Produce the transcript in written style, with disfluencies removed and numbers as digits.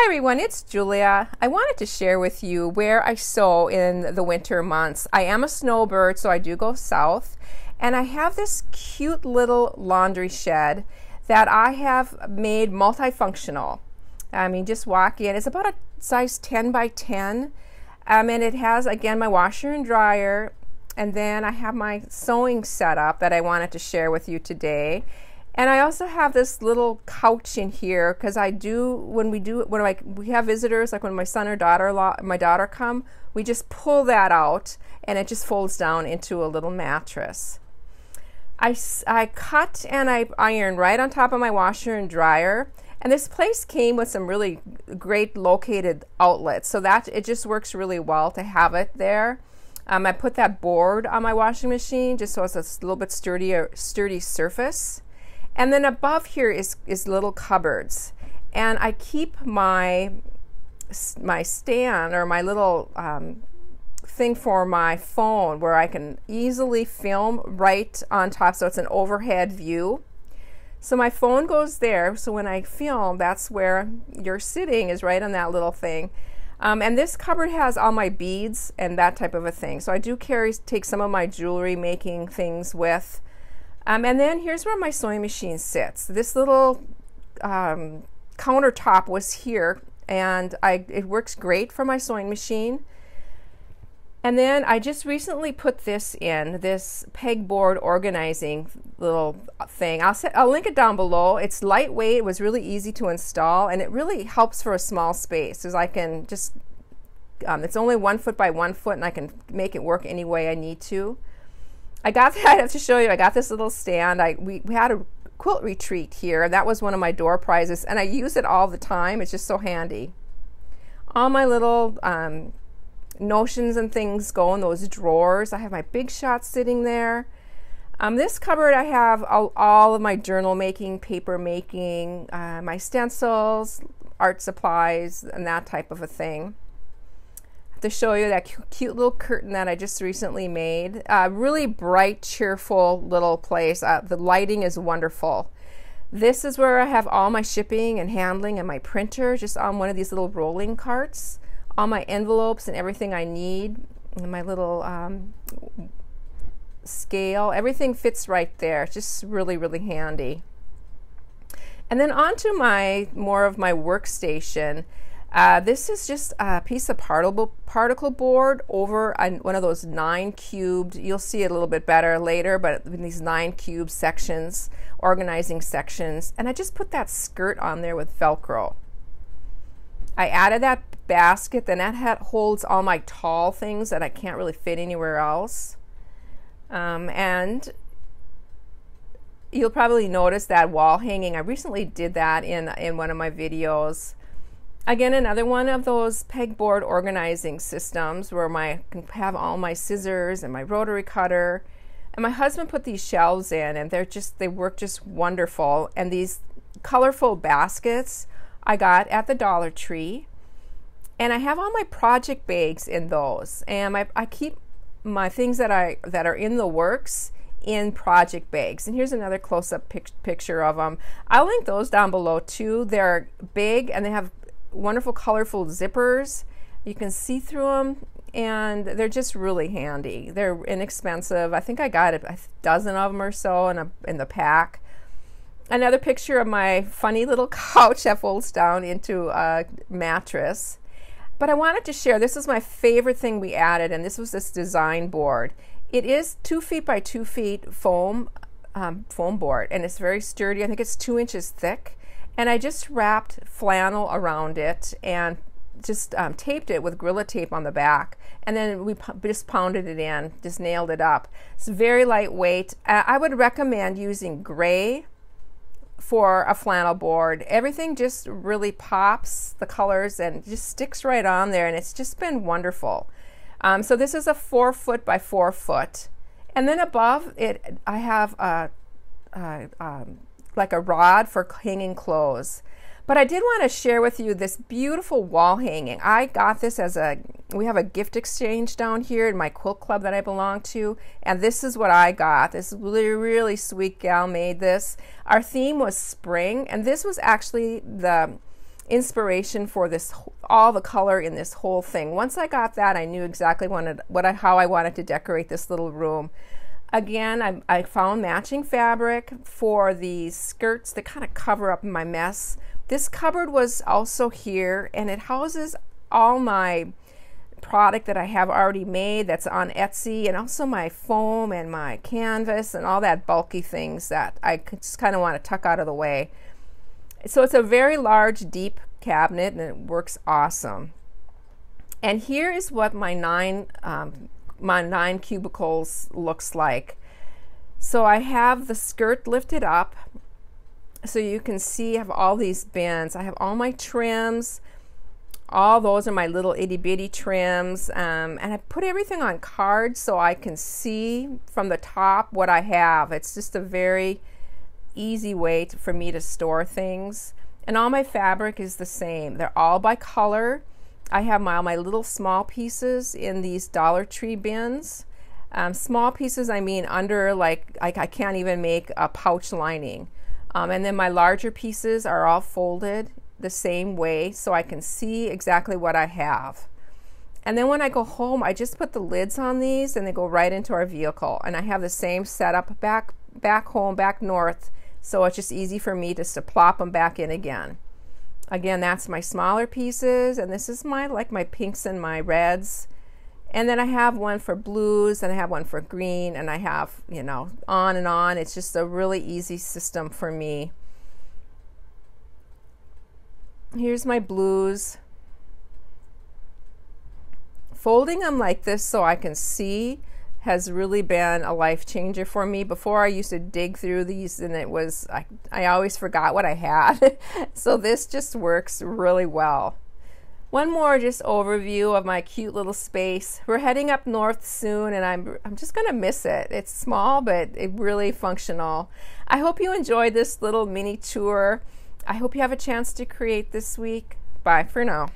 everyone, it's Julia. I wanted to share with you where I sew in the winter months. I am a snowbird, so I do go south, and I have this cute little laundry shed that I have made multifunctional. I mean, just walk in. It's about a size 10 by 10, and it has, again, my washer and dryer, and then I have my sewing setup that I wanted to share with you today. And I also have this little couch in here because I do, when we have visitors, like when my son or my daughter come, we just pull that out and it just folds down into a little mattress. I cut and I iron right on top of my washer and dryer. And this place came with some really great located outlets, so that it just works really well to have it there. I put that board on my washing machine just so it's a little bit sturdy surface. And then above here is little cupboards, and I keep my stand or my little thing for my phone where I can easily film right on top, so it's an overhead view. So my phone goes there, so when I film, that's where you're sitting, is right on that little thing. And this cupboard has all my beads and that type of a thing. So I do take some of my jewelry making things with. And then here's where my sewing machine sits. This little countertop was here, and it works great for my sewing machine. And then I just recently put this in, this pegboard organizing little thing. I'll link it down below. It's lightweight, it was really easy to install, and it really helps for a small space, because I can just, it's only 1 foot by 1 foot, and I can make it work any way I need to. I have to show you, I got this little stand. We had a quilt retreat here, and that was one of my door prizes, and I use it all the time. It's just so handy. All my little notions and things go in those drawers. I have my Big Shot sitting there. This cupboard, I have all of my journal making, paper making, my stencils, art supplies, and that type of a thing. To show you that cute little curtain that I just recently made. Really bright, cheerful little place. The lighting is wonderful. This is where I have all my shipping and handling and my printer, just on one of these little rolling carts. All my envelopes and everything I need, and my little scale. Everything fits right there. It's just really, really handy. And then onto more of my workstation. This is just a piece of particle board over one of those 9 cubed, you'll see it a little bit better later, but in these 9 cube sections, organizing sections, and I just put that skirt on there with Velcro. I added that basket, then that holds all my tall things that I can't really fit anywhere else. And you'll probably notice that wall hanging. I recently did that in one of my videos. Again, another one of those pegboard organizing systems where I can have all my scissors and my rotary cutter. And my husband put these shelves in, and they work just wonderful. And these colorful baskets I got at the Dollar Tree. And I have all my project bags in those. And I keep my things that are in the works in project bags. And here's another close-up picture of them. I'll link those down below too. They're big, and they have wonderful colorful zippers. You can see through them, and they're just really handy. They're inexpensive. I think I got a dozen of them or so in the pack. Another picture of my funny little couch that folds down into a mattress. But I wanted to share, this is my favorite thing we added, and this was this design board. It is 2 feet by 2 feet foam board, and it's very sturdy. I think it's 2 inches thick. And I just wrapped flannel around it and just taped it with Gorilla Tape on the back. And then we just pounded it in, just nailed it up. It's very lightweight. I would recommend using gray for a flannel board. Everything just really pops, the colors, and just sticks right on there, and it's just been wonderful. So this is a 4 foot by 4 foot. And then above it, I have like a rod for hanging clothes. But I did want to share with you this beautiful wall hanging. I got this we have a gift exchange down here in my quilt club that I belong to, and this is what I got. This really, really sweet gal made this. Our theme was spring, and this was actually inspiration for this, all the color in this whole thing. Once I got that, I knew exactly how I wanted to decorate this little room. Again, I found matching fabric for these skirts that kind of cover up my mess. This cupboard was also here, and it houses all my product that I have already made that's on Etsy, and also my foam and my canvas and all that bulky things that I just kind of want to tuck out of the way. So it's a very large, deep cabinet, and it works awesome. And here is what my nine cubicles looks like. So I have the skirt lifted up, so you can see I have all these bins. I have all my trims. All those are my little itty bitty trims, and I put everything on cards so I can see from the top what I have. It's just a very easy way for me to store things. And all my fabric is the same. They're all by color. I have my little small pieces in these Dollar Tree bins. Small pieces, I mean under, like I can't even make a pouch lining. And then my larger pieces are all folded the same way so I can see exactly what I have. And then when I go home, I just put the lids on these and they go right into our vehicle. And I have the same setup back home, back north, so it's just easy for me just to plop them back in again. Again, that's my smaller pieces, and this is my pinks and my reds. And then I have one for blues, and I have one for green, and I have, you know, on and on. It's just a really easy system for me. Here's my blues. Folding them like this so I can see has really been a life changer for me. Before, I used to dig through these and it was, I always forgot what I had. So this just works really well. One more just overview of my cute little space. We're heading up north soon, and I'm just gonna miss it. It's small, but it really functional. I hope you enjoyed this little mini tour. I hope you have a chance to create this week. Bye for now.